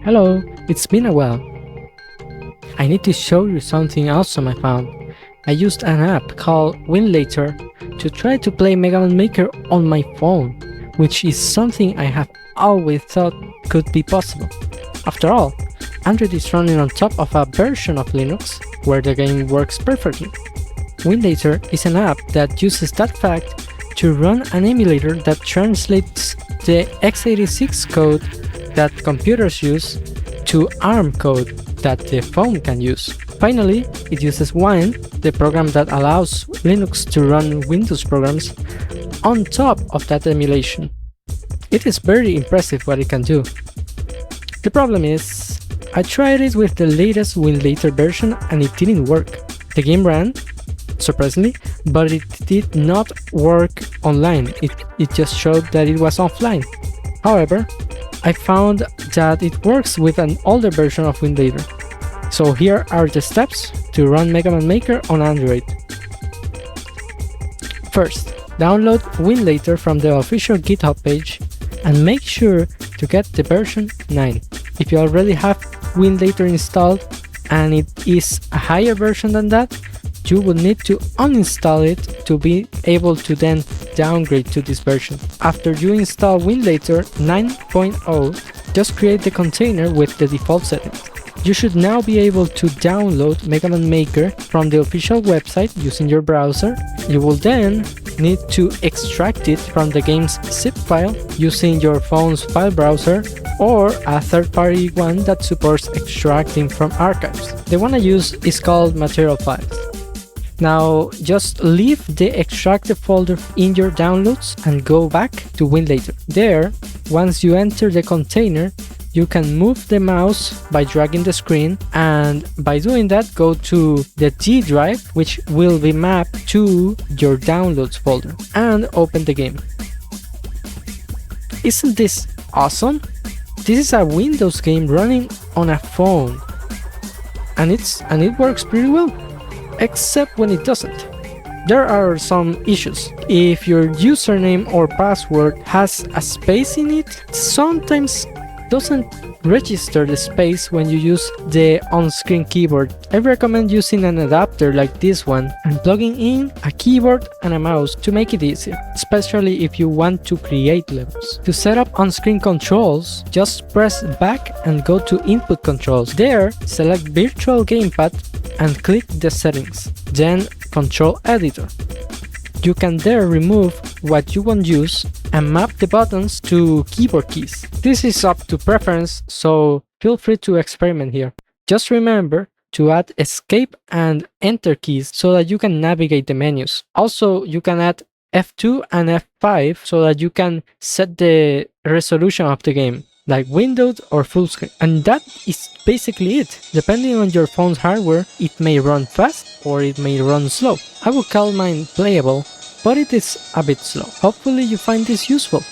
Hello, it's been a while. I need to show you something awesome I found. I used an app called Winlator to try to play Mega Man Maker on my phone, which is something I have always thought could be possible. After all, Android is running on top of a version of Linux where the game works perfectly. Winlator is an app that uses that fact to run an emulator that translates the x86 code that computers use to ARM code that the phone can use. Finally, it uses Wine, the program that allows Linux to run Windows programs on top of that emulation. It is very impressive what it can do. The problem is, I tried it with the latest Winlator version and it didn't work. The game ran, surprisingly, but it did not work online. It just showed that it was offline. However, I found that it works with an older version of Winlator. So here are the steps to run Mega Man Maker on Android. First, download Winlator from the official GitHub page and make sure to get the version 9. If you already have Winlator installed and it is a higher version than that, you will need to uninstall it to be able to then downgrade to this version. After you install Winlator 9.0, just create the container with the default settings. You should now be able to download Mega Man Maker from the official website using your browser. You will then need to extract it from the game's zip file using your phone's file browser or a third-party one that supports extracting from archives. The one I use is called Material Files. Now just leave the extracted folder in your downloads and go back to Winlator. There, once you enter the container, you can move the mouse by dragging the screen, and by doing that go to the D drive, which will be mapped to your downloads folder, and open the game. Isn't this awesome? This is a Windows game running on a phone, and it works pretty well. Except when it doesn't. There are some issues. If your username or password has a space in it, sometimes doesn't register the space when you use the on-screen keyboard. I recommend using an adapter like this one and plugging in a keyboard and a mouse to make it easier, especially if you want to create levels. To set up on-screen controls, just press back and go to Input Controls. There, select Virtual Gamepad and click the settings, then Control Editor. You can there remove what you won't use and map the buttons to keyboard keys. This is up to preference, so feel free to experiment here. Just remember to add Escape and Enter keys so that you can navigate the menus. Also, you can add F2 and F5 so that you can set the resolution of the game, like windowed or full screen. And that is basically it. Depending on your phone's hardware, it may run fast or it may run slow. I would call mine playable, but it is a bit slow. Hopefully you find this useful.